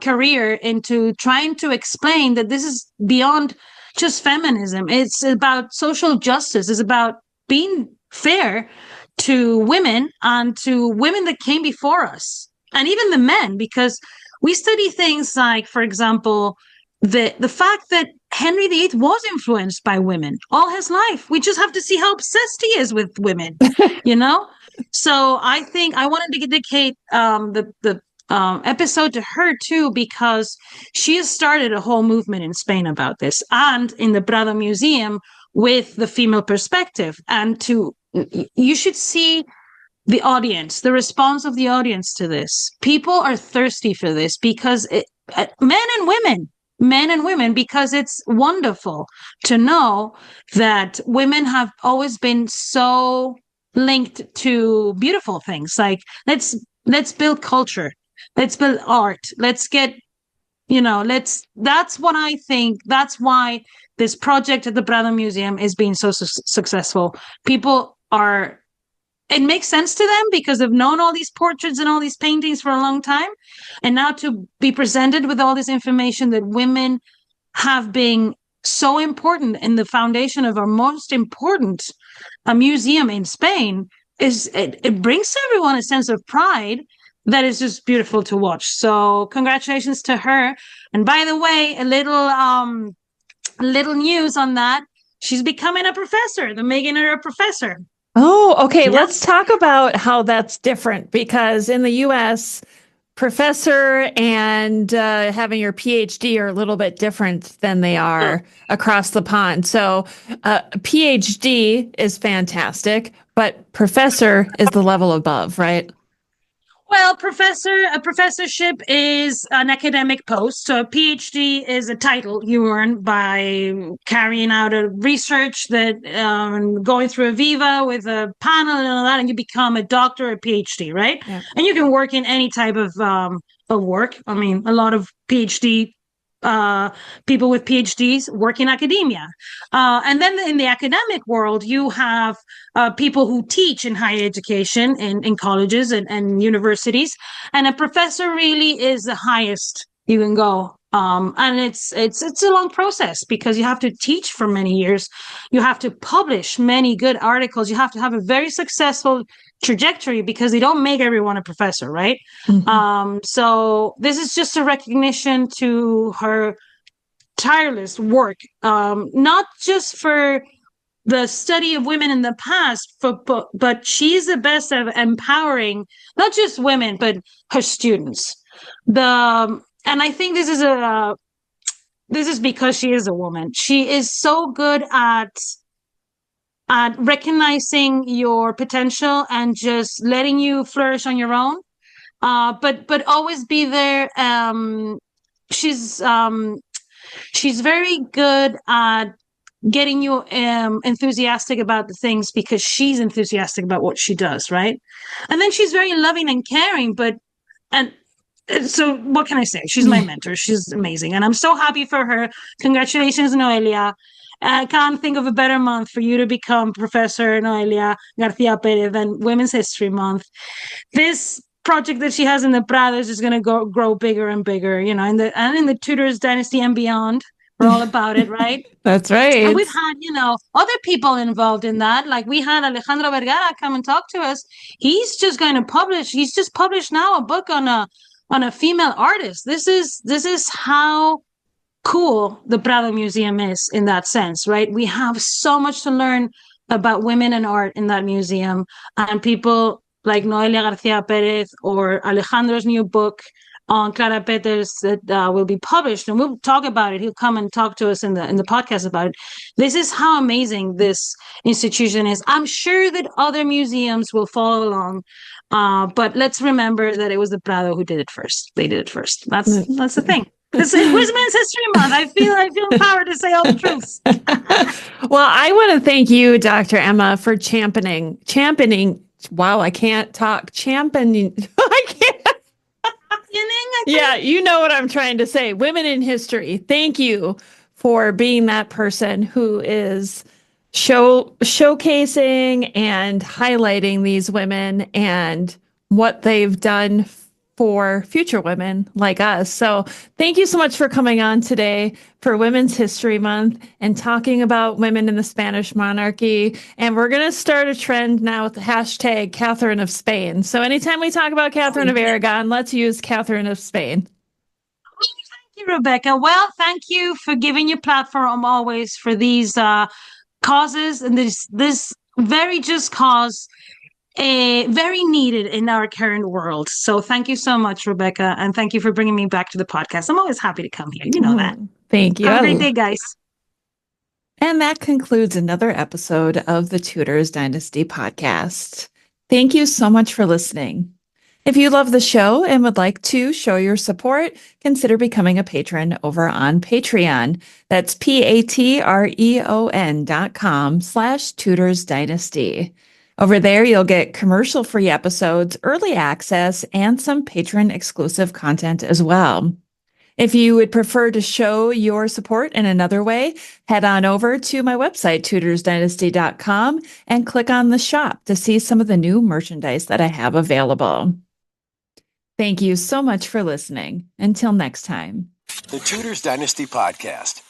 Speaker 3: career, into trying to explain that this is beyond just feminism. It's about social justice. It's about being fair to women and to women that came before us, and even the men, because we study things like, for example, the fact that Henry VIII was influenced by women all his life. We just have to see how obsessed he is with women, So I think I wanted to dedicate the episode to her too, because she has started a whole movement in Spain about this, and in the Prado Museum with the female perspective. And you should see the audience, the response of the audience to this. People are thirsty for this because men and women, because it's wonderful to know that women have always been so linked to beautiful things. Like, let's build culture. Let's build art. Let's get, that's what I think. That's why this project at the Prado Museum is being so successful. It makes sense to them because they've known all these portraits and all these paintings for a long time. And now to be presented with all this information that women have been so important in the foundation of our most important museum in Spain, it brings everyone a sense of pride that is just beautiful to watch. So congratulations to her. And by the way, a little news on that. She's becoming a professor. They're making her a professor.
Speaker 2: Oh, okay. Yep. Let's talk about how that's different, because in the U.S., professor and having your PhD are a little bit different than they are across the pond. So PhD is fantastic, but professor is the level above, right?
Speaker 3: Well, a professorship is an academic post. So a PhD is a title you earn by carrying out a research that going through a viva with a panel and all that, and you become a doctor, a PhD, right? Yeah. And you can work in any type of work. I mean, a lot of PhD people with PhDs work in academia. And then in the academic world, you have people who teach in higher education in colleges and universities. And a professor really is the highest you can go. And it's a long process because you have to teach for many years. You have to publish many good articles. You have to have a very successful trajectory because they don't make everyone a professor, right? Mm-hmm. So this is just a recognition to her tireless work, not just for the study of women in the past, but she's the best at empowering not just women, but her students. And I think this is because she is a woman. She is so good at recognizing your potential and just letting you flourish on your own, but always be there. She's very good at getting you enthusiastic about the things because she's enthusiastic about what she does, right? And then she's very loving and caring, so what can I say? She's my mentor. She's amazing. And I'm so happy for her. Congratulations, Noelia. I can't think of a better month for you to become Professor Noelia Garcia Perez than Women's History Month. This project that she has in the Prados is going to grow bigger and bigger, in the Tudors dynasty and beyond. We're all about it, right?
Speaker 2: That's right.
Speaker 3: And we've had, other people involved in that. Like we had Alejandro Vergara come and talk to us. He's just published now a book on a female artist. This is how cool the Prado Museum is in that sense, right? We have so much to learn about women and art in that museum, and people like Noelia Garcia Perez or Alejandro's new book on Clara Peters that will be published, and we'll talk about it. He'll come and talk to us in the podcast about it. This is how amazing this institution is. I'm sure that other museums will follow along, but let's remember that it was the Prado who did it first. They did it first. That's the thing. It's Women's History Month. I feel empowered to say all the truths.
Speaker 2: Well, I want to thank you, Dr. Emma, for championing. Wow, I can't talk. Championing. I can't. Yeah, you know what I'm trying to say. Women in history. Thank you for being that person who is showcasing and highlighting these women and what they've done for future women like us. So thank you so much for coming on today for Women's History Month and talking about women in the Spanish monarchy. And we're going to start a trend now with the hashtag Katherine of Spain. So anytime we talk about Katherine of Aragon, let's use Katherine of Spain.
Speaker 3: Thank you, Rebecca. Well, thank you for giving your platform always for these causes and this very just cause. Very needed in our current world. So thank you so much, Rebecca. And thank you for bringing me back to the podcast. I'm always happy to come here. You know that.
Speaker 2: Thank you.
Speaker 3: Have a great day, guys.
Speaker 2: And that concludes another episode of the Tudors Dynasty podcast. Thank you so much for listening. If you love the show and would like to show your support, consider becoming a patron over on Patreon. That's patreon.com/Tudors Dynasty. Over there, you'll get commercial-free episodes, early access, and some patron-exclusive content as well. If you would prefer to show your support in another way, head on over to my website, tudorsdynasty.com, and click on the shop to see some of the new merchandise that I have available. Thank you so much for listening. Until next time.
Speaker 1: The Tudors Dynasty Podcast.